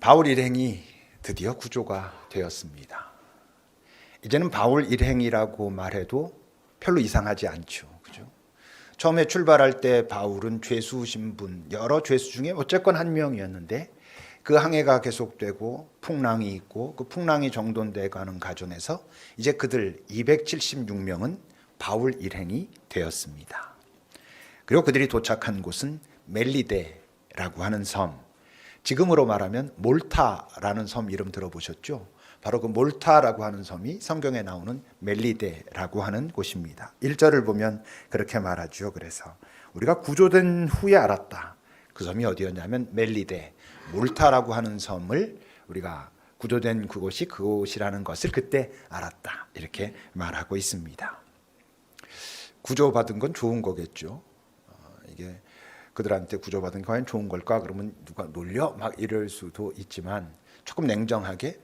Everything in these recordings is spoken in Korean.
바울 일행이 드디어 구조가 되었습니다. 이제는 바울 일행이라고 말해도 별로 이상하지 않죠. 그죠? 처음에 출발할 때 바울은 죄수 신분, 여러 죄수 중에 어쨌건 한 명이었는데 그 항해가 계속되고 풍랑이 있고 그 풍랑이 정돈돼 가는 과정에서 이제 그들 276명은 바울 일행이 되었습니다. 그리고 그들이 도착한 곳은 멜리데라고 하는 섬, 지금으로 말하면 몰타라는 섬 이름 들어보셨죠? 바로 그 몰타라고 하는 섬이 성경에 나오는 멜리데라고 하는 곳입니다. 1절을 보면 그렇게 말하죠. 그래서 우리가 구조된 후에 알았다. 그 섬이 어디였냐면 멜리데, 몰타라고 하는 섬을 우리가 구조된 그곳이라는 것을 그때 알았다. 이렇게 말하고 있습니다. 구조받은 건 좋은 거겠죠. 이게 그들한테 구조받은 게 과연 좋은 걸까? 그러면 누가 놀려? 막 이럴 수도 있지만 조금 냉정하게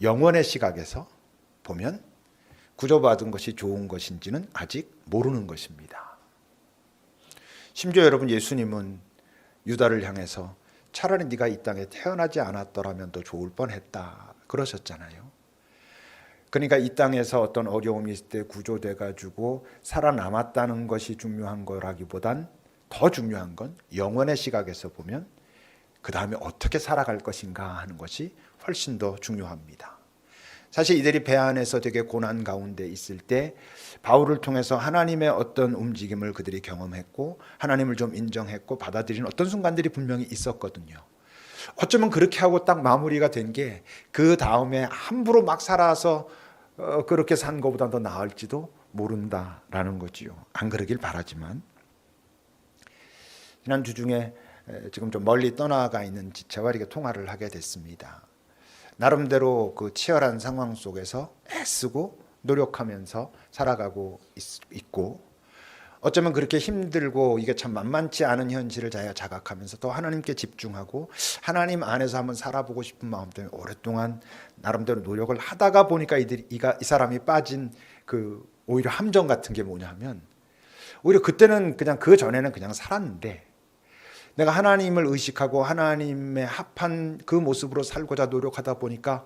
영원의 시각에서 보면 구조받은 것이 좋은 것인지는 아직 모르는 것입니다. 심지어 여러분, 예수님은 유다를 향해서 차라리 네가 이 땅에 태어나지 않았더라면 더 좋을 뻔했다 그러셨잖아요. 그러니까 이 땅에서 어떤 어려움이 있을 때 구조돼 가지고 살아남았다는 것이 중요한 거라기보단 더 중요한 건 영원의 시각에서 보면 그 다음에 어떻게 살아갈 것인가 하는 것이 훨씬 더 중요합니다. 사실 이들이 배 안에서 되게 고난 가운데 있을 때 바울을 통해서 하나님의 어떤 움직임을 그들이 경험했고 하나님을 좀 인정했고 받아들이는 어떤 순간들이 분명히 있었거든요. 어쩌면 그렇게 하고 딱 마무리가 된 게 그 다음에 함부로 막 살아서 그렇게 산 것보다 더 나을지도 모른다라는 거지요. 안 그러길 바라지만 지난주 중에 지금 좀 멀리 떠나가 있는 지체와 이렇게 통화를 하게 됐습니다. 나름대로 그 치열한 상황 속에서 애쓰고 노력하면서 살아가고 있고 어쩌면 그렇게 힘들고 이게 참 만만치 않은 현실을 자기가 자각하면서 또 하나님께 집중하고 하나님 안에서 한번 살아보고 싶은 마음 때문에 오랫동안 나름대로 노력을 하다가 보니까 이 사람이 빠진 그 오히려 함정 같은 게 뭐냐면 오히려 그때는 그냥 그 전에는 그냥 살았는데 내가 하나님을 의식하고 하나님의 합한 그 모습으로 살고자 노력하다 보니까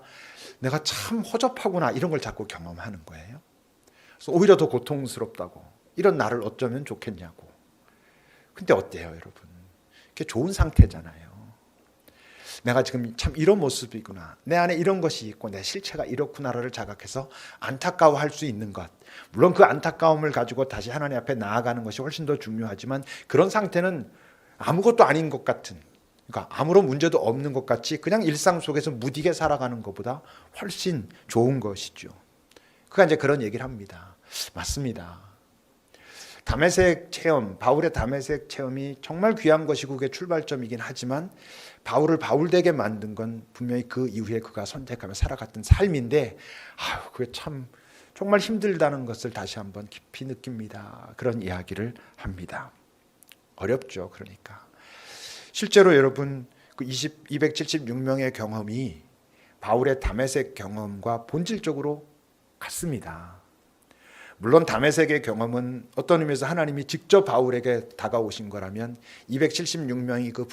내가 참 허접하구나 이런 걸 자꾸 경험하는 거예요. 그래서 오히려 더 고통스럽다고 이런 나를 어쩌면 좋겠냐고. 근데 어때요 여러분? 그게 좋은 상태잖아요. 내가 지금 참 이런 모습이구나. 내 안에 이런 것이 있고 내 실체가 이렇구나를 자각해서 안타까워할 수 있는 것. 물론 그 안타까움을 가지고 다시 하나님 앞에 나아가는 것이 훨씬 더 중요하지만 그런 상태는 아무것도 아닌 것 같은, 그러니까 아무런 문제도 없는 것 같이 그냥 일상 속에서 무디게 살아가는 것보다 훨씬 좋은 것이죠. 그가 이제 그런 얘기를 합니다. 맞습니다. 다메섹 체험, 바울의 다메섹 체험이 정말 귀한 것이고 그게 출발점이긴 하지만 바울을 바울되게 만든 건 분명히 그 이후에 그가 선택하며 살아갔던 삶인데 그게 참 정말 힘들다는 것을 다시 한번 깊이 느낍니다. 그런 이야기를 합니다. 어렵죠. 그러니까 실제로 여러분 그 276명의 경험이 바울의 다메섹 경험과 본질적으로 같습니다. 물론 다메섹의 경험은 어떤 의미에서 하나님이 직접 바울에게 다가오신 거라면 276명이 그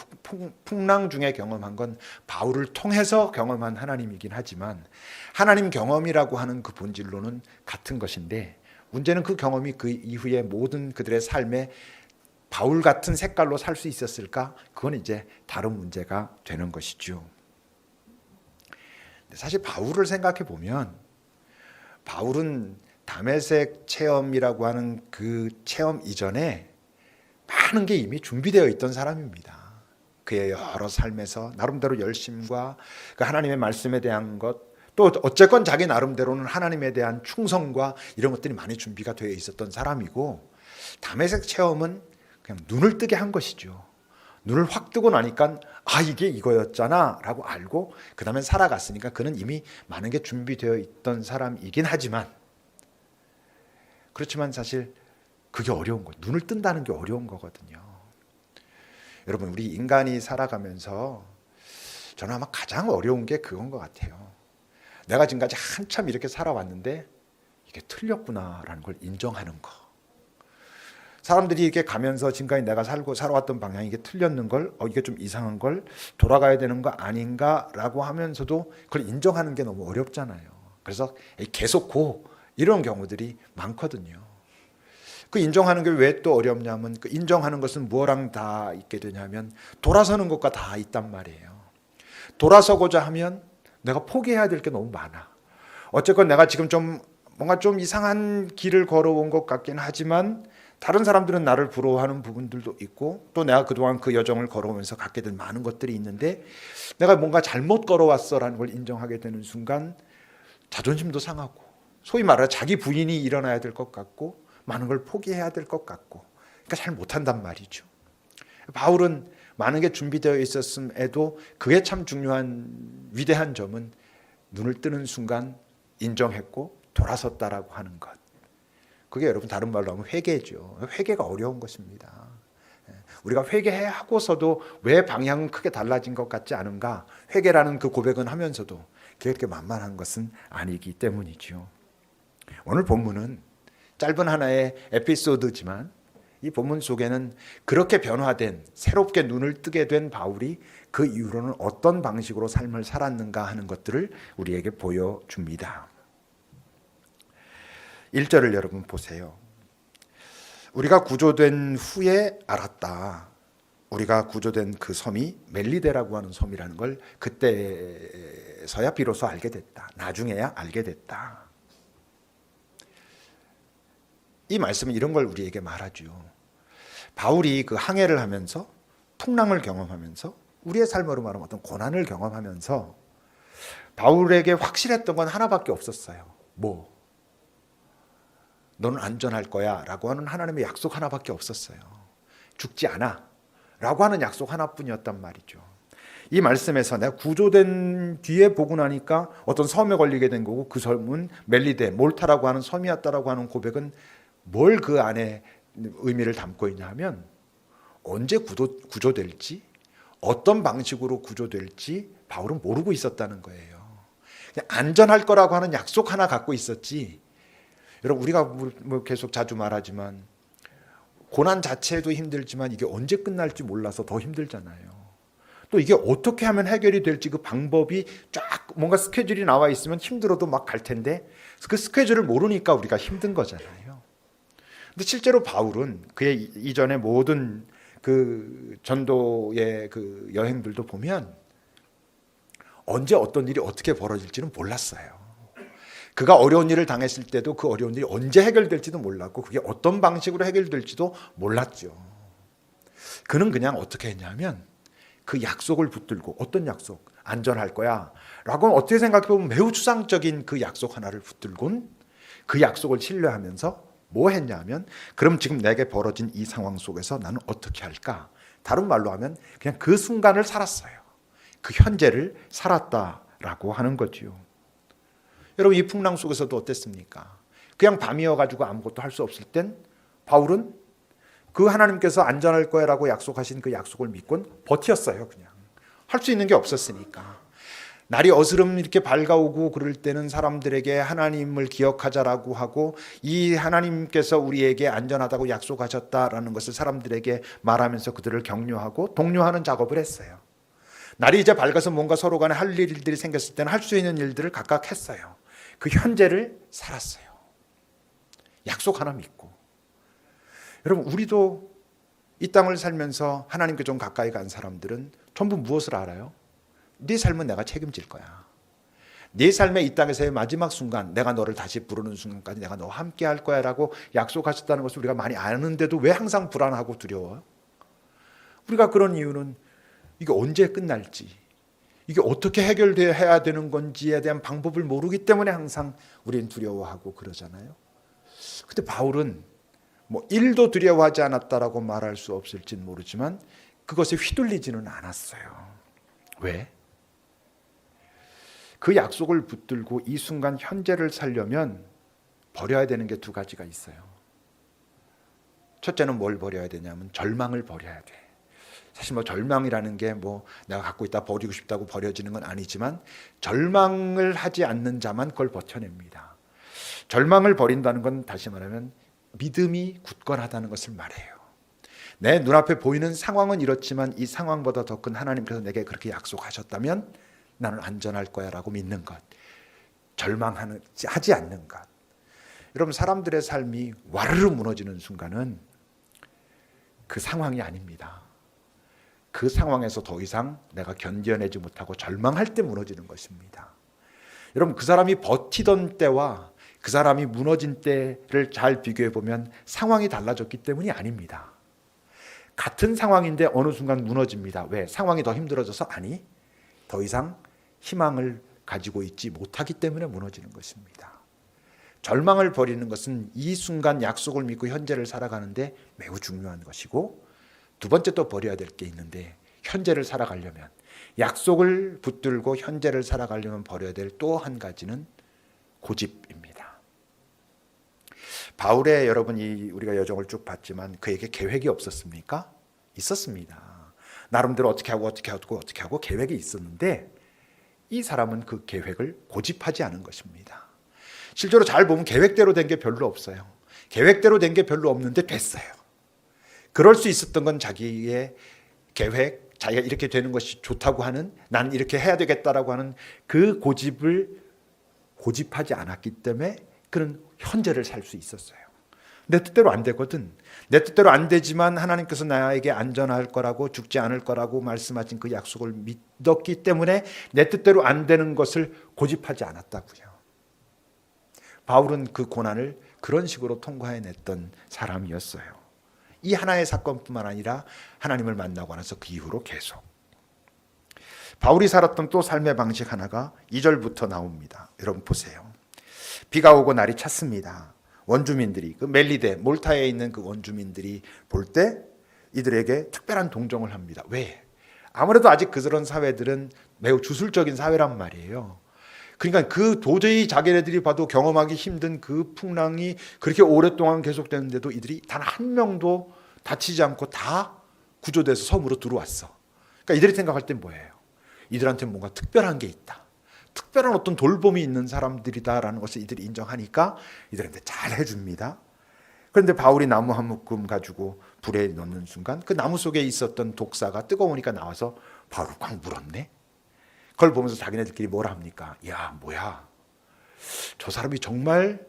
풍랑 중에 경험한 건 바울을 통해서 경험한 하나님이긴 하지만 하나님 경험이라고 하는 그 본질로는 같은 것인데 문제는 그 경험이 그 이후에 모든 그들의 삶에 바울 같은 색깔로 살 수 있었을까? 그건 이제 다른 문제가 되는 것이죠. 사실 바울을 생각해 보면 바울은 다메섹 체험이라고 하는 그 체험 이전에 많은 게 이미 준비되어 있던 사람입니다. 그의 여러 삶에서 나름대로 열심과 그 하나님의 말씀에 대한 것, 또 어쨌건 자기 나름대로는 하나님에 대한 충성과 이런 것들이 많이 준비가 되어 있었던 사람이고 다메섹 체험은 그냥 눈을 뜨게 한 것이죠. 눈을 확 뜨고 나니까 이게 이거였잖아 라고 알고 그 다음에 살아갔으니까 그는 이미 많은 게 준비되어 있던 사람이긴 하지만 그렇지만 사실 그게 어려운 거예요. 눈을 뜬다는 게 어려운 거거든요. 여러분 우리 인간이 살아가면서 저는 아마 가장 어려운 게 그건 것 같아요. 내가 지금까지 한참 이렇게 살아왔는데 이게 틀렸구나라는 걸 인정하는 거. 사람들이 이렇게 가면서 지금까지 내가 살아왔던 방향이 이게 틀렸는 걸, 이게 좀 이상한 걸, 돌아가야 되는 거 아닌가라고 하면서도 그걸 인정하는 게 너무 어렵잖아요. 그래서 계속 이런 경우들이 많거든요. 그 인정하는 게 왜 또 어렵냐면, 그 인정하는 것은 뭐랑 다 있게 되냐면 돌아서는 것과 다 있단 말이에요. 돌아서고자 하면 내가 포기해야 될 게 너무 많아. 어쨌건 내가 지금 뭔가 좀 이상한 길을 걸어온 것 같긴 하지만 다른 사람들은 나를 부러워하는 부분들도 있고, 또 내가 그동안 그 여정을 걸어오면서 갖게 된 많은 것들이 있는데, 내가 뭔가 잘못 걸어왔어라는 걸 인정하게 되는 순간 자존심도 상하고, 소위 말해 자기 부인이 일어나야 될 것 같고, 많은 걸 포기해야 될 것 같고, 그러니까 잘 못한단 말이죠. 바울은 많은 게 준비되어 있었음에도 그게 참 중요한 위대한 점은 눈을 뜨는 순간 인정했고 돌아섰다라고 하는 것. 그게 여러분 다른 말로 하면 회개죠. 회개가 어려운 것입니다. 우리가 회개하고서도 왜 방향은 크게 달라진 것 같지 않은가? 회개라는 그 고백은 하면서도 그렇게 만만한 것은 아니기 때문이죠. 오늘 본문은 짧은 하나의 에피소드지만 이 본문 속에는 그렇게 변화된, 새롭게 눈을 뜨게 된 바울이 그 이후로는 어떤 방식으로 삶을 살았는가 하는 것들을 우리에게 보여줍니다. 1절을 여러분 보세요. 우리가 구조된 후에 알았다. 우리가 구조된 그 섬이 멜리데라고 하는 섬이라는 걸 그때서야 비로소 알게 됐다. 나중에야 알게 됐다. 이 말씀은 이런 걸 우리에게 말하죠. 바울이 그 항해를 하면서 풍랑을 경험하면서 우리의 삶으로 말하면 어떤 고난을 경험하면서 바울에게 확실했던 건 하나밖에 없었어요. 뭐? 너는 안전할 거야 라고 하는 하나님의 약속 하나밖에 없었어요. 죽지 않아 라고 하는 약속 하나뿐이었단 말이죠. 이 말씀에서 내가 구조된 뒤에 보고 나니까 어떤 섬에 걸리게 된 거고, 그 섬은 멜리데, 몰타라고 하는 섬이었다라고 하는 고백은 뭘 그 안에 의미를 담고 있냐 하면 언제 구조될지, 어떤 방식으로 구조될지 바울은 모르고 있었다는 거예요. 그냥 안전할 거라고 하는 약속 하나 갖고 있었지. 여러분, 우리가 뭐 계속 자주 말하지만 고난 자체도 힘들지만 이게 언제 끝날지 몰라서 더 힘들잖아요. 또 이게 어떻게 하면 해결이 될지 그 방법이 쫙 뭔가 스케줄이 나와 있으면 힘들어도 막 갈 텐데 그 스케줄을 모르니까 우리가 힘든 거잖아요. 근데 실제로 바울은 그의 이전의 모든 그 전도의 그 여행들도 보면 언제 어떤 일이 어떻게 벌어질지는 몰랐어요. 그가 어려운 일을 당했을 때도 그 어려운 일이 언제 해결될지도 몰랐고 그게 어떤 방식으로 해결될지도 몰랐죠. 그는 그냥 어떻게 했냐면 그 약속을 붙들고, 어떤 약속? 안전할 거야 라고 어떻게 생각해보면 매우 추상적인 그 약속 하나를 붙들곤 그 약속을 신뢰하면서 뭐 했냐면, 그럼 지금 내게 벌어진 이 상황 속에서 나는 어떻게 할까? 다른 말로 하면 그냥 그 순간을 살았어요. 그 현재를 살았다라고 하는 거지요. 여러분, 이 풍랑 속에서도 어땠습니까? 그냥 밤이어가지고 아무것도 할 수 없을 땐 바울은 그 하나님께서 안전할 거야라고 약속하신 그 약속을 믿곤 버텼어요. 그냥 할 수 있는 게 없었으니까. 날이 어스름 이렇게 밝아오고 그럴 때는 사람들에게 하나님을 기억하자라고 하고, 이 하나님께서 우리에게 안전하다고 약속하셨다라는 것을 사람들에게 말하면서 그들을 격려하고 독려하는 작업을 했어요. 날이 이제 밝아서 뭔가 서로 간에 할 일들이 생겼을 때는 할 수 있는 일들을 각각 했어요. 그 현재를 살았어요. 약속 하나 믿고. 여러분, 우리도 이 땅을 살면서 하나님께 좀 가까이 간 사람들은 전부 무엇을 알아요? 네 삶은 내가 책임질 거야. 네 삶의 이 땅에서의 마지막 순간, 내가 너를 다시 부르는 순간까지 내가 너와 함께 할 거야 라고 약속하셨다는 것을 우리가 많이 아는데도 왜 항상 불안하고 두려워요? 우리가 그런 이유는 이게 언제 끝날지, 이게 어떻게 해결돼야 되는 건지에 대한 방법을 모르기 때문에 항상 우리는 두려워하고 그러잖아요. 근데 바울은 뭐 1도 두려워하지 않았다라고 말할 수 없을지는 모르지만 그것에 휘둘리지는 않았어요. 왜? 그 약속을 붙들고 이 순간 현재를 살려면 버려야 되는 게 두 가지가 있어요. 첫째는 뭘 버려야 되냐면 절망을 버려야 돼. 사실 뭐 절망이라는 게 뭐 내가 갖고 있다 버리고 싶다고 버려지는 건 아니지만, 절망을 하지 않는 자만 그걸 버텨냅니다. 절망을 버린다는 건 다시 말하면 믿음이 굳건하다는 것을 말해요. 내 눈앞에 보이는 상황은 이렇지만 이 상황보다 더 큰 하나님께서 내게 그렇게 약속하셨다면 나는 안전할 거야 라고 믿는 것, 절망하지 않는 것. 여러분, 사람들의 삶이 와르르 무너지는 순간은 그 상황이 아닙니다. 그 상황에서 더 이상 내가 견뎌내지 못하고 절망할 때 무너지는 것입니다. 여러분, 그 사람이 버티던 때와 그 사람이 무너진 때를 잘 비교해 보면 상황이 달라졌기 때문이 아닙니다. 같은 상황인데 어느 순간 무너집니다. 왜? 상황이 더 힘들어져서? 아니, 더 이상 희망을 가지고 있지 못하기 때문에 무너지는 것입니다. 절망을 버리는 것은 이 순간 약속을 믿고 현재를 살아가는데 매우 중요한 것이고, 두 번째 또 버려야 될 게 있는데, 현재를 살아가려면, 약속을 붙들고 현재를 살아가려면 버려야 될 또 한 가지는 고집입니다. 바울의 여러분이 우리가 여정을 쭉 봤지만 그에게 계획이 없었습니까? 있었습니다. 나름대로 어떻게 하고 계획이 있었는데 이 사람은 그 계획을 고집하지 않은 것입니다. 실제로 잘 보면 계획대로 된 게 별로 없어요. 계획대로 된 게 별로 없는데 됐어요. 그럴 수 있었던 건 자기의 계획, 자기가 이렇게 되는 것이 좋다고 하는, 나는 이렇게 해야 되겠다라고 하는 그 고집을 고집하지 않았기 때문에 그는 현재를 살 수 있었어요. 내 뜻대로 안 되거든. 내 뜻대로 안 되지만 하나님께서 나에게 안전할 거라고, 죽지 않을 거라고 말씀하신 그 약속을 믿었기 때문에 내 뜻대로 안 되는 것을 고집하지 않았다고요. 바울은 그 고난을 그런 식으로 통과해냈던 사람이었어요. 이 하나의 사건뿐만 아니라 하나님을 만나고 나서 그 이후로 계속. 바울이 살았던 또 삶의 방식 하나가 2절부터 나옵니다. 여러분 보세요. 비가 오고 날이 찼습니다. 원주민들이, 그 멜리데, 몰타에 있는 그 원주민들이 볼 때 이들에게 특별한 동정을 합니다. 왜? 아무래도 아직 그런 사회들은 매우 주술적인 사회란 말이에요. 그러니까 그 도저히 자기네들이 봐도 경험하기 힘든 그 풍랑이 그렇게 오랫동안 계속되는데도 이들이 단 한 명도 다치지 않고 다 구조돼서 섬으로 들어왔어. 그러니까 이들이 생각할 땐 뭐예요? 이들한테 뭔가 특별한 게 있다. 특별한 어떤 돌봄이 있는 사람들이다라는 것을 이들이 인정하니까 이들한테 잘 해줍니다. 그런데 바울이 나무 한 묶음 가지고 불에 넣는 순간 그 나무 속에 있었던 독사가 뜨거우니까 나와서 바울을 꽉 물었네. 그걸 보면서 자기네들끼리 뭐라 합니까? 야, 뭐야, 저 사람이 정말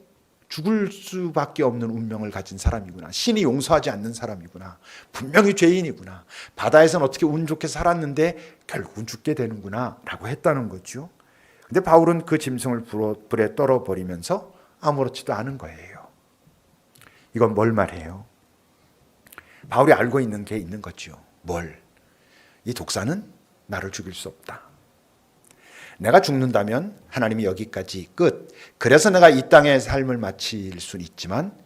죽을 수밖에 없는 운명을 가진 사람이구나. 신이 용서하지 않는 사람이구나. 분명히 죄인이구나. 바다에서는 어떻게 운 좋게 살았는데 결국은 죽게 되는구나 라고 했다는 거죠. 근데 바울은 그 짐승을 불에 떨어버리면서 아무렇지도 않은 거예요. 이건 뭘 말해요? 바울이 알고 있는 게 있는 거죠. 뭘? 이 독사는 나를 죽일 수 없다. 내가 죽는다면 하나님이 여기까지 끝. 그래서 내가 이 땅의 삶을 마칠 수는 있지만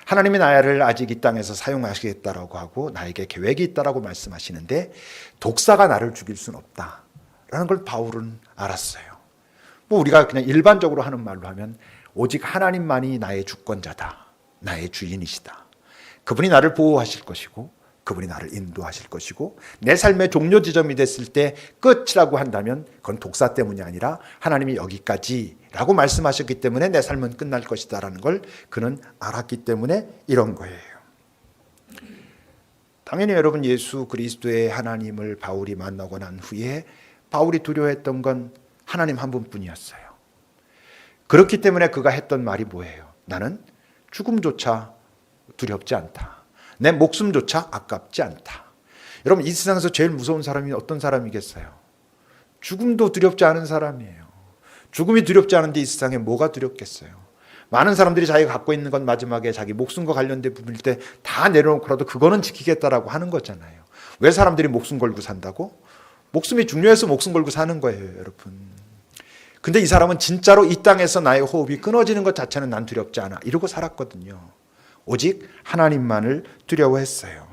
하나님이 나를 아직 이 땅에서 사용하시겠다라고 하고 나에게 계획이 있다라고 말씀하시는데 독사가 나를 죽일 수는 없다라는 걸 바울은 알았어요. 뭐 우리가 그냥 일반적으로 하는 말로 하면 오직 하나님만이 나의 주권자다. 나의 주인이시다. 그분이 나를 보호하실 것이고 그분이 나를 인도하실 것이고 내 삶의 종료 지점이 됐을 때 끝이라고 한다면 그건 독사 때문이 아니라 하나님이 여기까지라고 말씀하셨기 때문에 내 삶은 끝날 것이다라는 걸 그는 알았기 때문에 이런 거예요. 당연히 여러분, 예수 그리스도의 하나님을 바울이 만나고 난 후에 바울이 두려워했던 건 하나님 한 분뿐이었어요. 그렇기 때문에 그가 했던 말이 뭐예요? 나는 죽음조차 두렵지 않다. 내 목숨조차 아깝지 않다. 여러분, 이 세상에서 제일 무서운 사람이 어떤 사람이겠어요? 죽음도 두렵지 않은 사람이에요. 죽음이 두렵지 않은데 이 세상에 뭐가 두렵겠어요? 많은 사람들이 자기가 갖고 있는 건 마지막에 자기 목숨과 관련된 부분일 때 다 내려놓고라도 그거는 지키겠다라고 하는 거잖아요. 왜 사람들이 목숨 걸고 산다고? 목숨이 중요해서 목숨 걸고 사는 거예요, 여러분. 근데 이 사람은 진짜로 이 땅에서 나의 호흡이 끊어지는 것 자체는 난 두렵지 않아. 이러고 살았거든요. 오직 하나님만을 두려워했어요.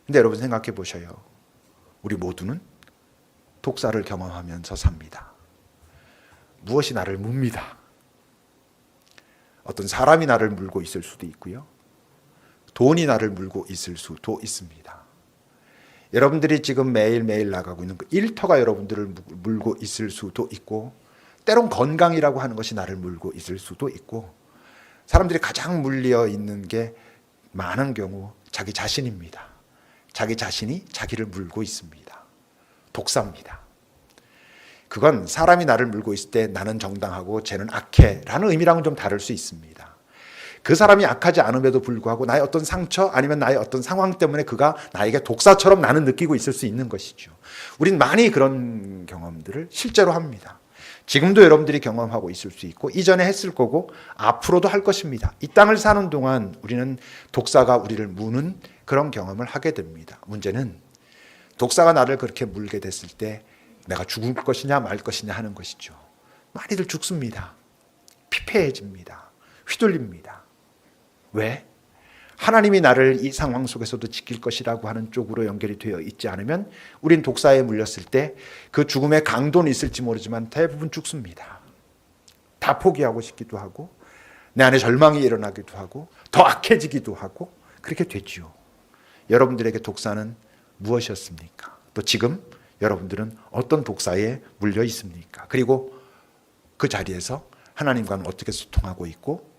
근데 여러분 생각해 보셔요. 우리 모두는 독사를 경험하면서 삽니다. 무엇이 나를 뭅니다. 어떤 사람이 나를 물고 있을 수도 있고요. 돈이 나를 물고 있을 수도 있습니다. 여러분들이 지금 매일매일 나가고 있는 그 일터가 여러분들을 물고 있을 수도 있고, 때론 건강이라고 하는 것이 나를 물고 있을 수도 있고, 사람들이 가장 물려 있는 게 많은 경우 자기 자신입니다. 자기 자신이 자기를 물고 있습니다. 독사입니다. 그건 사람이 나를 물고 있을 때 나는 정당하고 쟤는 악해라는 의미랑은 좀 다를 수 있습니다. 그 사람이 악하지 않음에도 불구하고 나의 어떤 상처 아니면 나의 어떤 상황 때문에 그가 나에게 독사처럼 나는 느끼고 있을 수 있는 것이죠. 우린 많이 그런 경험들을 실제로 합니다. 지금도 여러분들이 경험하고 있을 수 있고 이전에 했을 거고 앞으로도 할 것입니다. 이 땅을 사는 동안 우리는 독사가 우리를 무는 그런 경험을 하게 됩니다. 문제는 독사가 나를 그렇게 물게 됐을 때 내가 죽을 것이냐 말 것이냐 하는 것이죠. 많이들 죽습니다. 피폐해집니다. 휘둘립니다. 왜? 하나님이 나를 이 상황 속에서도 지킬 것이라고 하는 쪽으로 연결이 되어 있지 않으면 우린 독사에 물렸을 때 그 죽음의 강도는 있을지 모르지만 대부분 죽습니다. 다 포기하고 싶기도 하고 내 안에 절망이 일어나기도 하고 더 악해지기도 하고 그렇게 되지요. 여러분들에게 독사는 무엇이었습니까? 또 지금 여러분들은 어떤 독사에 물려 있습니까? 그리고 그 자리에서 하나님과는 어떻게 소통하고 있고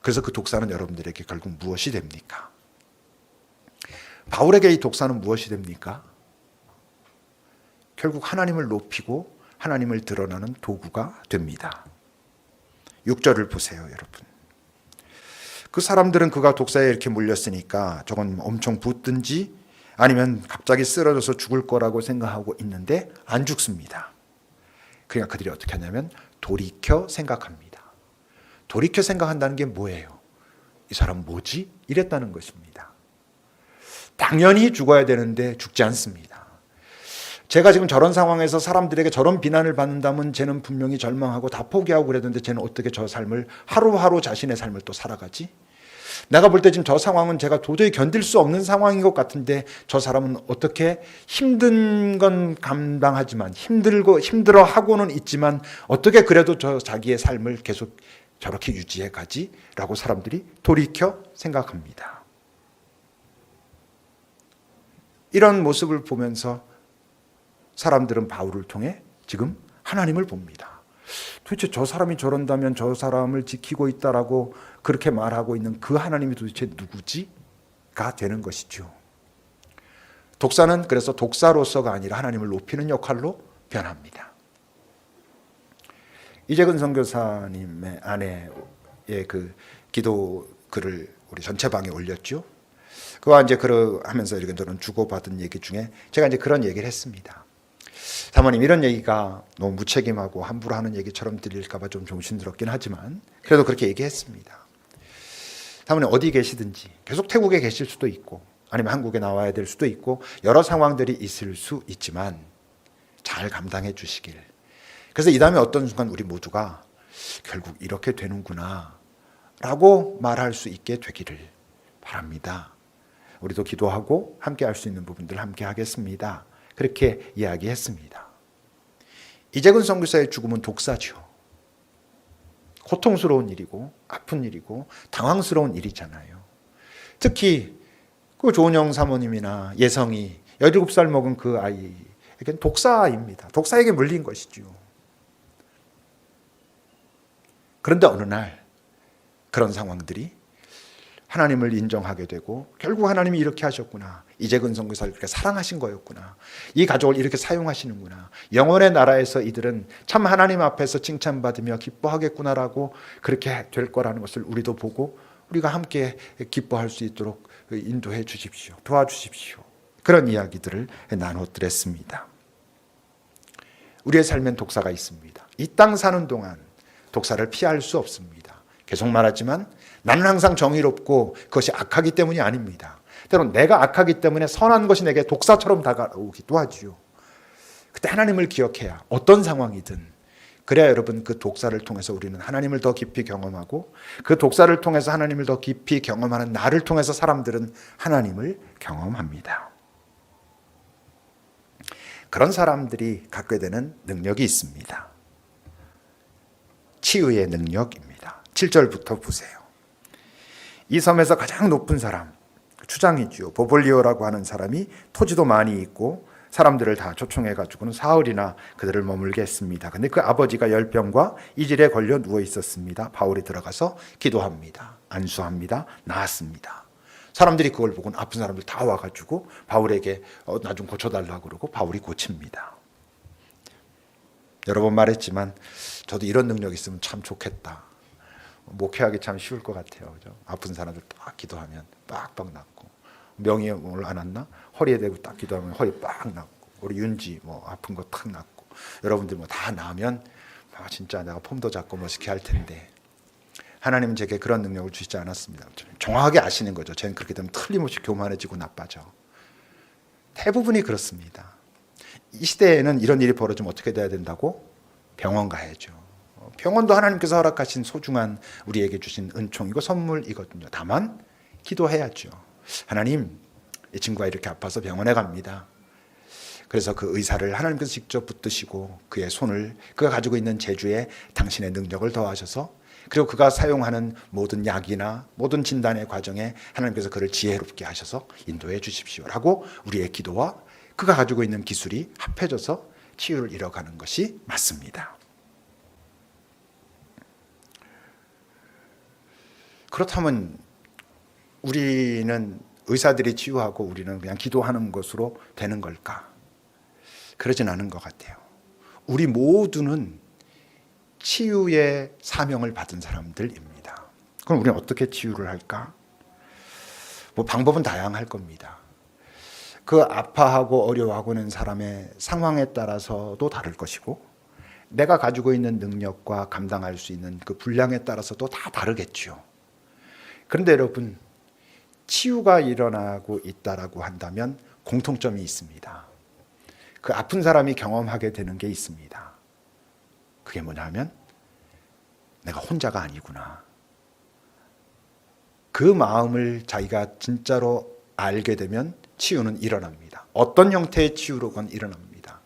그래서 그 독사는 여러분들에게 결국 무엇이 됩니까? 바울에게 이 독사는 무엇이 됩니까? 결국 하나님을 높이고 하나님을 드러나는 도구가 됩니다. 6절을 보세요, 여러분. 그 사람들은 그가 독사에 이렇게 물렸으니까 저건 엄청 붙든지 아니면 갑자기 쓰러져서 죽을 거라고 생각하고 있는데 안 죽습니다. 그러니까 그들이 어떻게 하냐면 돌이켜 생각합니다. 돌이켜 생각한다는 게 뭐예요? 이 사람 뭐지? 이랬다는 것입니다. 당연히 죽어야 되는데 죽지 않습니다. 제가 지금 저런 상황에서 사람들에게 저런 비난을 받는다면 쟤는 분명히 절망하고 다 포기하고 그랬는데 쟤는 어떻게 저 삶을 하루하루 자신의 삶을 또 살아가지? 내가 볼 때 지금 저 상황은 제가 도저히 견딜 수 없는 상황인 것 같은데 저 사람은 어떻게 힘든 건 감당하지만 힘들어하고는 있지만 어떻게 그래도 저 자기의 삶을 계속 저렇게 유지해 가지? 라고 사람들이 돌이켜 생각합니다. 이런 모습을 보면서 사람들은 바울을 통해 지금 하나님을 봅니다. 도대체 저 사람이 저런다면 저 사람을 지키고 있다라고 그렇게 말하고 있는 그 하나님이 도대체 누구지?가 되는 것이죠. 독사는 그래서 독사로서가 아니라 하나님을 높이는 역할로 변합니다. 이재근 선교사님의 아내의 그 기도 글을 우리 전체방에 올렸죠. 그와 이제 하면서 이렇게 저는 주고받은 얘기 중에 제가 이제 그런 얘기를 했습니다. 사모님, 이런 얘기가 너무 무책임하고 함부로 하는 얘기처럼 들릴까 봐 좀 조심스럽긴 하지만 그래도 그렇게 얘기했습니다. 사모님, 어디 계시든지 계속 태국에 계실 수도 있고 아니면 한국에 나와야 될 수도 있고 여러 상황들이 있을 수 있지만 잘 감당해 주시길. 그래서 이 다음에 어떤 순간 우리 모두가 결국 이렇게 되는구나 라고 말할 수 있게 되기를 바랍니다. 우리도 기도하고 함께 할 수 있는 부분들 함께 하겠습니다. 그렇게 이야기했습니다. 이재근 선교사의 죽음은 독사죠. 고통스러운 일이고 아픈 일이고 당황스러운 일이잖아요. 특히 그 조은영 사모님이나 예성이 17살 먹은 그 아이에겐 독사입니다. 독사에게 물린 것이죠. 그런데 어느 날 그런 상황들이 하나님을 인정하게 되고 결국 하나님이 이렇게 하셨구나. 이재근 선교사를 그렇게 사랑하신 거였구나. 이 가족을 이렇게 사용하시는구나. 영원의 나라에서 이들은 참 하나님 앞에서 칭찬받으며 기뻐하겠구나라고 그렇게 될 거라는 것을 우리도 보고 우리가 함께 기뻐할 수 있도록 인도해 주십시오. 도와주십시오. 그런 이야기들을 나눠드렸습니다. 우리의 삶엔 독사가 있습니다. 이 땅 사는 동안 독사를 피할 수 없습니다. 계속 말하지만 나는 항상 정의롭고 그것이 악하기 때문이 아닙니다. 때론 내가 악하기 때문에 선한 것이 내게 독사처럼 다가오기도 하지요. 그때 하나님을 기억해야 어떤 상황이든 그래야 여러분 그 독사를 통해서 우리는 하나님을 더 깊이 경험하고 그 독사를 통해서 하나님을 더 깊이 경험하는 나를 통해서 사람들은 하나님을 경험합니다. 그런 사람들이 갖게 되는 능력이 있습니다. 치유의 능력입니다. 7절부터 보세요. 이 섬에서 가장 높은 사람, 추장이죠. 보볼리오라고 하는 사람이 토지도 많이 있고 사람들을 다 초청해가지고는 사흘이나 그들을 머물게 했습니다. 근데 그 아버지가 열병과 이질에 걸려 누워 있었습니다. 바울이 들어가서 기도합니다. 안수합니다. 나았습니다. 사람들이 그걸 보고 아픈 사람들 다 와가지고 바울에게 나 좀 고쳐달라고 그러고 바울이 고칩니다. 여러 번 말했지만 저도 이런 능력이 있으면 참 좋겠다. 목회하기 참 쉬울 것 같아요. 그죠? 아픈 사람들 딱 기도하면 빡빡 낫고, 명희 오늘 안 왔나? 허리에 대고 딱 기도하면 허리 빡 낫고, 우리 윤지 뭐 아픈 거 탁 낫고, 여러분들 뭐 다 나으면 진짜 내가 폼도 잡고 멋있게 할 텐데, 하나님은 제게 그런 능력을 주시지 않았습니다. 정확하게 아시는 거죠. 저는 그렇게 되면 틀림없이 교만해지고 나빠져. 대부분이 그렇습니다. 이 시대에는 이런 일이 벌어지면 어떻게 돼야 된다고? 병원 가야죠. 병원도 하나님께서 허락하신 소중한 우리에게 주신 은총이고 선물이거든요. 다만 기도해야죠. 하나님, 이 친구가 이렇게 아파서 병원에 갑니다. 그래서 그 의사를 하나님께서 직접 붙드시고 그의 손을 그가 가지고 있는 재주에 당신의 능력을 더하셔서, 그리고 그가 사용하는 모든 약이나 모든 진단의 과정에 하나님께서 그를 지혜롭게 하셔서 인도해 주십시오라고 우리의 기도와 그가 가지고 있는 기술이 합해져서 치유를 이뤄가는 것이 맞습니다. 그렇다면 우리는 의사들이 치유하고 우리는 그냥 기도하는 것으로 되는 걸까? 그러진 않은 것 같아요. 우리 모두는 치유의 사명을 받은 사람들입니다. 그럼 우리는 어떻게 치유를 할까? 뭐 방법은 다양할 겁니다. 그 아파하고 어려워하고 있는 사람의 상황에 따라서도 다를 것이고, 내가 가지고 있는 능력과 감당할 수 있는 그 분량에 따라서도 다 다르겠죠. 그런데 여러분, 치유가 일어나고 있다라고 한다면 공통점이 있습니다. 그 아픈 사람이 경험하게 되는 게 있습니다. 그게 뭐냐면 내가 혼자가 아니구나. 그 마음을 자기가 진짜로 알게 되면 치유는 일어납니다. 어떤 형태의 치유로건 일어납니다.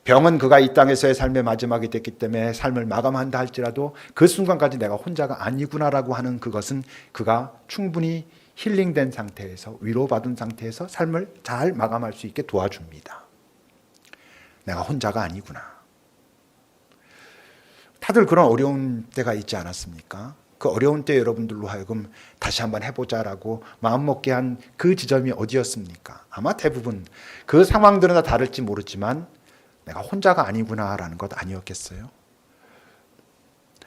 병은 그가 이 땅에서의 삶의 마지막이 됐기 때문에 삶을 마감한다 할지라도 그 순간까지 내가 혼자가 아니구나라고 하는 그것은 그가 충분히 힐링된 상태에서, 위로받은 상태에서 삶을 잘 마감할 수 있게 도와줍니다. 내가 혼자가 아니구나. 다들 그런 어려운 때가 있지 않았습니까? 그 어려운 때 여러분들로 하여금 다시 한번 해보자라고 마음먹게 한 그 지점이 어디였습니까? 아마 대부분 그 상황들은 다 다를지 모르지만 내가 혼자가 아니구나라는 것 아니었겠어요?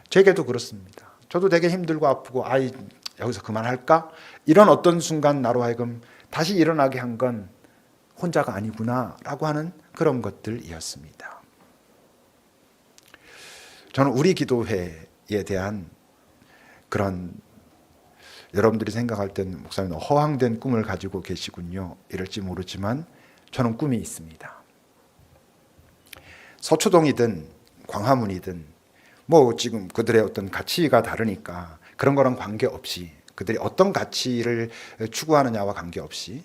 제게도 그렇습니다. 저도 되게 힘들고 아프고 여기서 그만할까? 이런 어떤 순간 나로 하여금 다시 일어나게 한 건 혼자가 아니구나라고 하는 그런 것들이었습니다. 저는 우리 기도회에 대한 그런, 여러분들이 생각할 땐 목사님 허황된 꿈을 가지고 계시군요, 이럴지 모르지만 저는 꿈이 있습니다. 서초동이든 광화문이든 뭐 지금 그들의 어떤 가치가 다르니까 그런 거랑 관계없이, 그들이 어떤 가치를 추구하느냐와 관계없이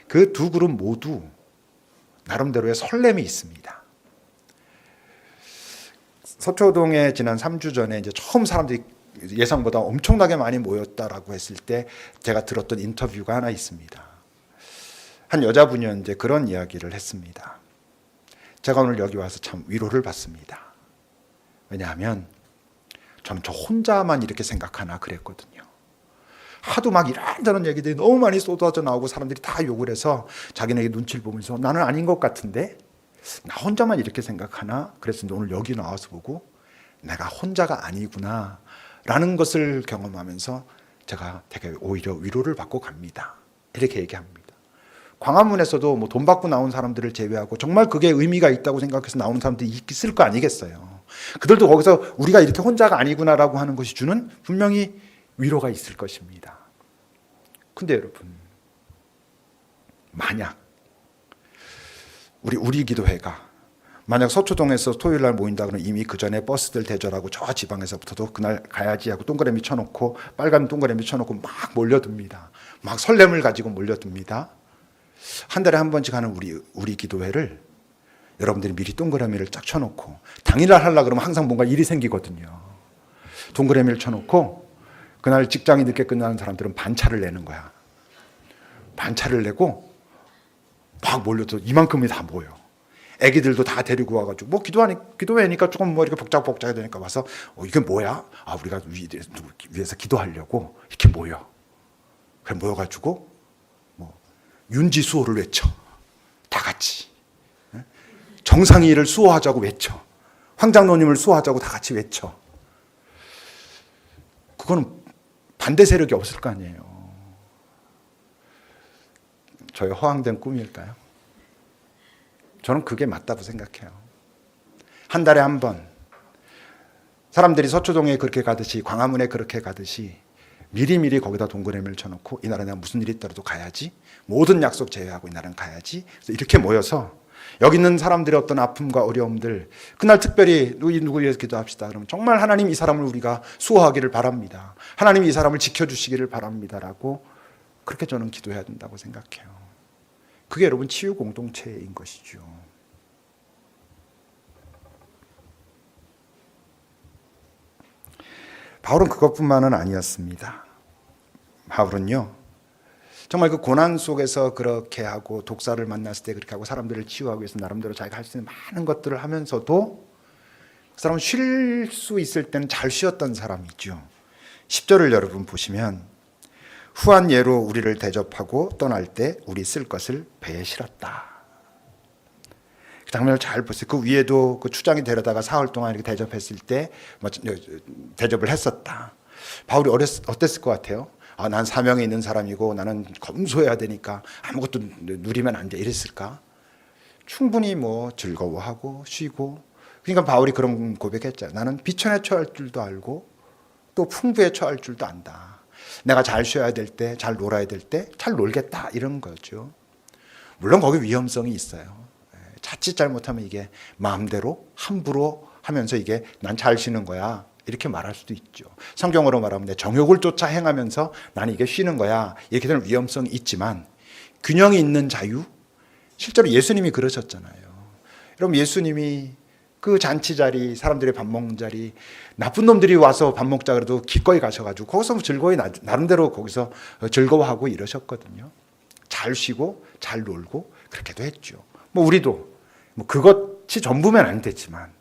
그 두 그룹 모두 나름대로의 설렘이 있습니다. 서초동에 지난 3주 전에 이제 처음 사람들이 예상보다 엄청나게 많이 모였다라고 했을 때 제가 들었던 인터뷰가 하나 있습니다. 한 여자분이 그런 이야기를 했습니다. 제가 오늘 여기 와서 참 위로를 받습니다. 왜냐하면 저는 저 혼자만 이렇게 생각하나 그랬거든요. 하도 막 이런저런 얘기들이 너무 많이 쏟아져 나오고 사람들이 다 욕을 해서 자기네게 눈치를 보면서 나는 아닌 것 같은데 나 혼자만 이렇게 생각하나? 그래서 오늘 여기 나와서 보고 내가 혼자가 아니구나 라는 것을 경험하면서 제가 되게 오히려 위로를 받고 갑니다. 이렇게 얘기합니다. 광화문에서도 뭐 돈 받고 나온 사람들을 제외하고 정말 그게 의미가 있다고 생각해서 나오는 사람들이 있을 거 아니겠어요. 그들도 거기서 우리가 이렇게 혼자가 아니구나라고 하는 것이 주는 분명히 위로가 있을 것입니다. 근데 여러분, 만약 우리 기도회가 만약 서초동에서 토요일 날 모인다 그러면 이미 그 전에 버스들 대절하고 저 지방에서부터도 그날 가야지 하고 동그라미 쳐놓고, 빨간 동그라미 쳐놓고 막 몰려듭니다. 막 설렘을 가지고 몰려듭니다. 한 달에 한 번씩 하는 우리 기도회를 여러분들이 미리 동그라미를 쫙 쳐놓고, 당일날 하려고 그러면 항상 뭔가 일이 생기거든요. 동그라미를 쳐놓고 그날 직장이 늦게 끝나는 사람들은 반차를 내는 거야. 반차를 내고 막 몰려서 이만큼이 다 모여. 애기들도 다 데리고 와가지고 뭐 기도회니까 조금 뭐 이렇게 복잡복잡해 되니까 와서 이게 뭐야? 아 우리가 위에서 기도하려고 이렇게 모여. 그래 모여가지고 뭐 윤지수호를 외쳐. 다 같이 정상이를 수호하자고 외쳐. 황장로님을 수호하자고 다 같이 외쳐. 그거는 반대 세력이 없을 거 아니에요. 저의 허황된 꿈일까요? 저는 그게 맞다고 생각해요. 한 달에 한 번 사람들이 서초동에 그렇게 가듯이 광화문에 그렇게 가듯이 미리미리 거기다 동그라미를 쳐놓고 이날은 내가 무슨 일이 있더라도 가야지, 모든 약속 제외하고 이날은 가야지, 그래서 이렇게 모여서 여기 있는 사람들의 어떤 아픔과 어려움들, 그날 특별히 누구 위해서 기도합시다. 그러면 정말 하나님 이 사람을 우리가 수호하기를 바랍니다. 하나님 이 사람을 지켜주시기를 바랍니다라고 그렇게 저는 기도해야 된다고 생각해요. 그게 여러분 치유 공동체인 것이죠. 바울은 그것뿐만은 아니었습니다. 바울은요, 정말 그 고난 속에서 그렇게 하고 독사를 만났을 때 그렇게 하고 사람들을 치유하기 위해서 나름대로 자기가 할 수 있는 많은 것들을 하면서도 그 사람은 쉴 수 있을 때는 잘 쉬었던 사람이죠. 10절을 여러분 보시면 후한 예로 우리를 대접하고 떠날 때 우리 쓸 것을 배에 실었다. 그 장면을 잘 보세요. 그 위에도 그 추장이 데려다가 사흘 동안 이렇게 대접했을 때 대접을 했었다. 바울이 어땠을 것 같아요? 난 사명에 있는 사람이고 나는 검소해야 되니까 아무것도 누리면 안 돼 이랬을까? 충분히 뭐 즐거워하고 쉬고. 그러니까 바울이 그런 고백했잖아요. 나는 비천에 처할 줄도 알고 또 풍부에 처할 줄도 안다. 내가 잘 쉬어야 될 때, 잘 놀아야 될 때 잘 놀겠다 이런 거죠. 물론 거기 위험성이 있어요. 자칫 잘못하면 이게 마음대로 함부로 하면서 이게 난 잘 쉬는 거야 이렇게 말할 수도 있죠. 성경으로 말하면 내 정욕을 쫓아 행하면서 나는 이게 쉬는 거야 이렇게 되는 위험성이 있지만 균형이 있는 자유, 실제로 예수님이 그러셨잖아요. 여러분 예수님이 그 잔치 자리, 사람들의 밥 먹는 자리, 나쁜 놈들이 와서 밥 먹자 그래도 기꺼이 가셔가지고 거기서 즐거이 나름대로 거기서 즐거워하고 이러셨거든요. 잘 쉬고 잘 놀고 그렇게도 했죠. 뭐 우리도 뭐 그것이 전부면 안 되지만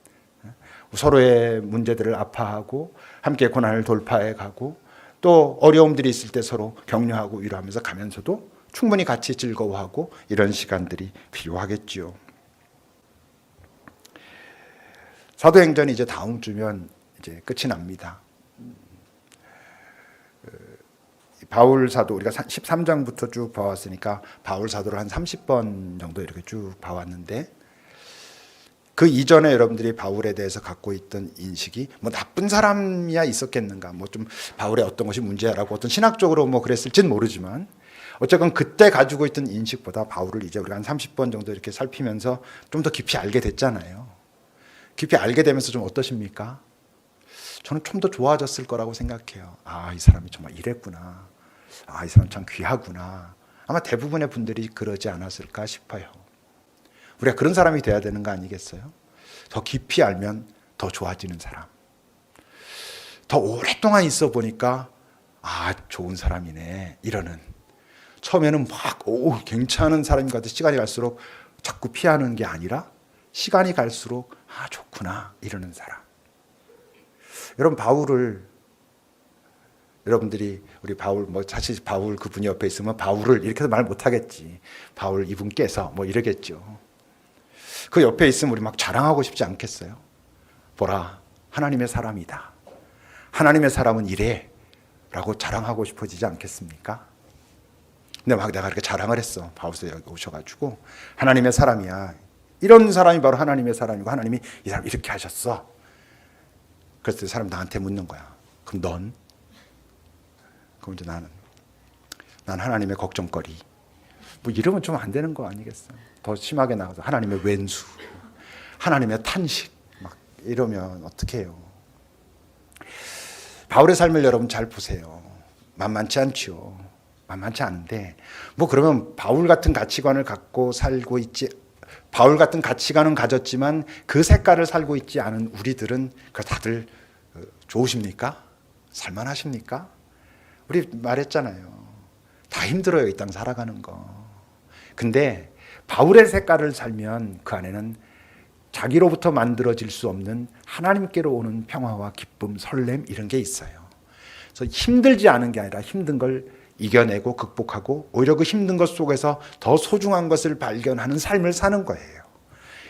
서로의 문제들을 아파하고 함께 고난을 돌파해 가고 또 어려움들이 있을 때 서로 격려하고 위로하면서 가면서도 충분히 같이 즐거워하고 이런 시간들이 필요하겠지요. 사도행전이 이제 다음 주면 이제 끝이 납니다. 바울 사도 우리가 13장부터 쭉 봐왔으니까 바울 사도를 한 30번 정도 이렇게 쭉 봐왔는데 그 이전에 여러분들이 바울에 대해서 갖고 있던 인식이 뭐 나쁜 사람이야 있었겠는가, 뭐 좀 바울의 어떤 것이 문제라고 어떤 신학적으로 뭐 그랬을지는 모르지만 어쨌건 그때 가지고 있던 인식보다 바울을 이제 우리가 한 30번 정도 이렇게 살피면서 좀 더 깊이 알게 됐잖아요. 깊이 알게 되면서 좀 어떠십니까? 저는 좀 더 좋아졌을 거라고 생각해요. 이 사람이 정말 이랬구나. 이 사람 참 귀하구나. 아마 대부분의 분들이 그러지 않았을까 싶어요. 우리가 그런 사람이 돼야 되는 거 아니겠어요? 더 깊이 알면 더 좋아지는 사람. 더 오랫동안 있어 보니까 좋은 사람이네 이러는. 처음에는 막 괜찮은 사람인 것 같아 시간이 갈수록 자꾸 피하는 게 아니라 시간이 갈수록 좋구나 이러는 사람. 여러분 바울을 여러분들이 우리 바울 사실 바울 그분이 옆에 있으면 바울을 이렇게 말 못하겠지. 바울 이분께서 뭐 이러겠죠. 그 옆에 있으면 우리 막 자랑하고 싶지 않겠어요? 보라 하나님의 사람이다. 하나님의 사람은 이래 라고 자랑하고 싶어지지 않겠습니까? 근데 막 내가 이렇게 자랑을 했어. 바울서 여기 오셔가지고 하나님의 사람이야. 이런 사람이 바로 하나님의 사람이고 하나님이 이 사람 이렇게 하셨어. 그래서 그 사람 나한테 묻는 거야. 그럼 넌? 그럼 이제 난 하나님의 걱정거리. 뭐 이러면 좀 안 되는 거 아니겠어? 더 심하게 나가서 하나님의 왼수, 하나님의 탄식 막 이러면 어떻게 해요? 바울의 삶을 여러분 잘 보세요. 만만치 않죠. 만만치 않은데 뭐 그러면 바울 같은 가치관을 갖고 살고 있지, 바울 같은 가치관은 가졌지만 그 색깔을 살고 있지 않은 우리들은 다들 좋으십니까? 살만하십니까? 우리 말했잖아요. 다 힘들어요, 이 땅 살아가는 거. 근데 바울의 색깔을 살면 그 안에는 자기로부터 만들어질 수 없는 하나님께로 오는 평화와 기쁨, 설렘 이런 게 있어요. 그래서 힘들지 않은 게 아니라 힘든 걸 이겨내고 극복하고 오히려 그 힘든 것 속에서 더 소중한 것을 발견하는 삶을 사는 거예요.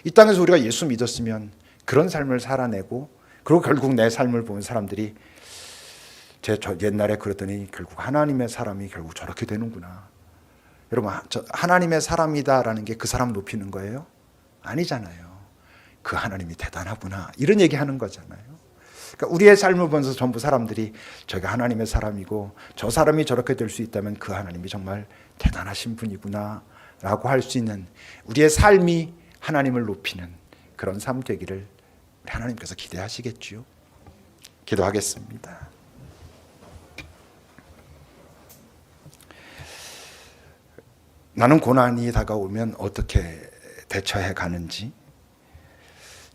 이 땅에서 우리가 예수 믿었으면 그런 삶을 살아내고, 그리고 결국 내 삶을 보는 사람들이 저 옛날에 그러더니 결국 하나님의 사람이 결국 저렇게 되는구나. 여러분, 하나님의 사람이다라는 게 그 사람 높이는 거예요? 아니잖아요. 그 하나님이 대단하구나 이런 얘기하는 거잖아요. 그러니까 우리의 삶을 보면서 전부 사람들이 저게 하나님의 사람이고 저 사람이 저렇게 될 수 있다면 그 하나님이 정말 대단하신 분이구나 라고 할 수 있는, 우리의 삶이 하나님을 높이는 그런 삶 되기를 우리 하나님께서 기대하시겠지요. 기도하겠습니다. 나는 고난이 다가오면 어떻게 대처해 가는지,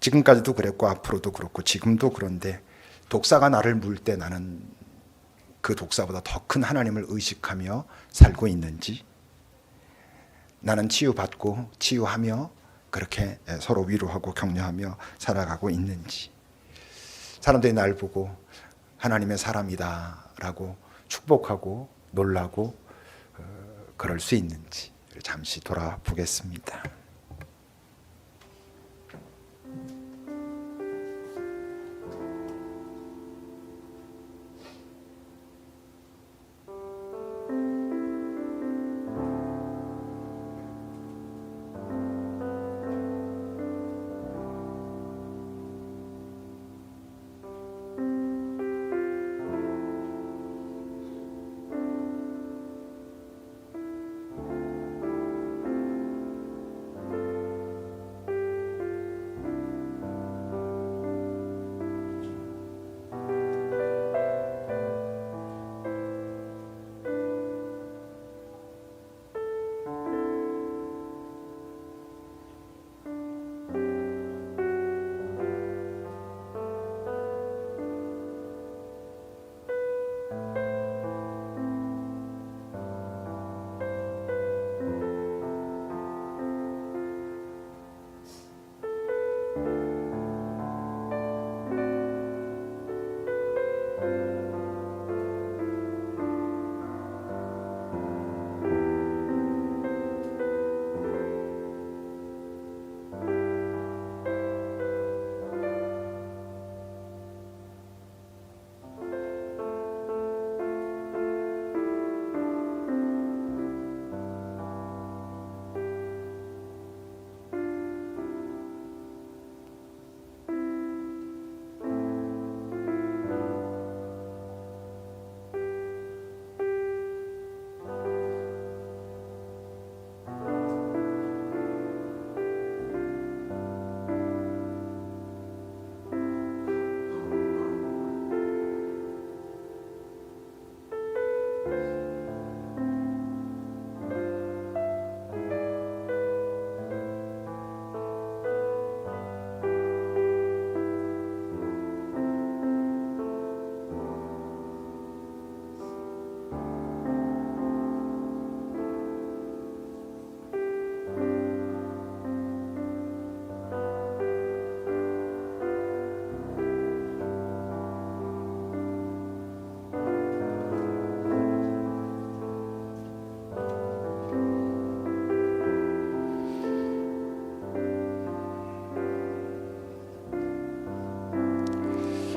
지금까지도 그랬고 앞으로도 그렇고 지금도 그런데, 독사가 나를 물 때 나는 그 독사보다 더 큰 하나님을 의식하며 살고 있는지, 나는 치유받고 치유하며 그렇게 서로 위로하고 격려하며 살아가고 있는지, 사람들이 날 보고 하나님의 사람이다 라고 축복하고 놀라고 그럴 수 있는지 잠시 돌아보겠습니다.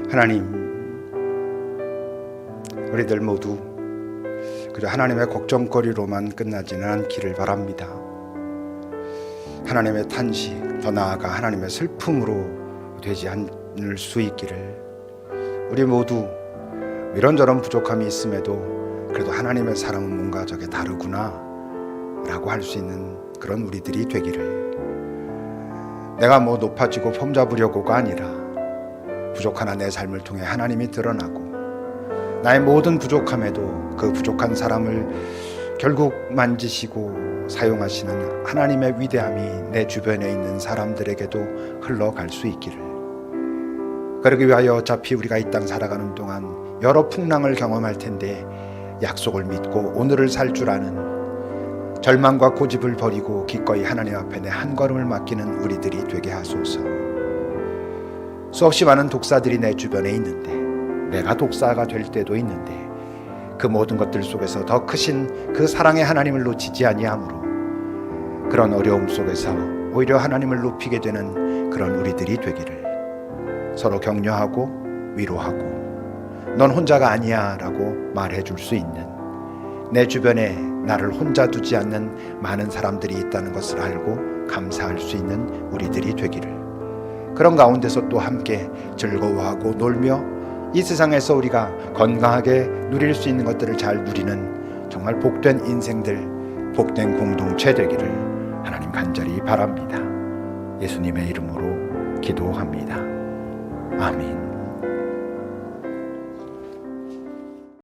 하나님, 우리들 모두 그저 하나님의 걱정거리로만 끝나지는 않기를 바랍니다. 하나님의 탄식, 더 나아가 하나님의 슬픔으로 되지 않을 수 있기를, 우리 모두 이런저런 부족함이 있음에도 그래도 하나님의 사랑은 뭔가 저게 다르구나 라고 할 수 있는 그런 우리들이 되기를, 내가 뭐 높아지고 폼 잡으려고가 아니라 부족한 내 삶을 통해 하나님이 드러나고, 나의 모든 부족함에도 그 부족한 사람을 결국 만지시고 사용하시는 하나님의 위대함이 내 주변에 있는 사람들에게도 흘러갈 수 있기를, 그러기 위하여 어차피 우리가 이 땅 살아가는 동안 여러 풍랑을 경험할 텐데 약속을 믿고 오늘을 살 줄 아는 절망과 고집을 버리고 기꺼이 하나님 앞에 내 한 걸음을 맡기는 우리들이 되게 하소서. 수없이 많은 독사들이 내 주변에 있는데, 내가 독사가 될 때도 있는데, 그 모든 것들 속에서 더 크신 그 사랑의 하나님을 놓치지 아니하므로 그런 어려움 속에서 오히려 하나님을 높이게 되는 그런 우리들이 되기를, 서로 격려하고 위로하고 넌 혼자가 아니야 라고 말해줄 수 있는, 내 주변에 나를 혼자 두지 않는 많은 사람들이 있다는 것을 알고 감사할 수 있는 우리들이 되기를, 그런 가운데서 또 함께 즐거워하고 놀며 이 세상에서 우리가 건강하게 누릴 수 있는 것들을 잘 누리는 정말 복된 인생들, 복된 공동체 되기를 하나님 간절히 바랍니다. 예수님의 이름으로 기도합니다. 아멘.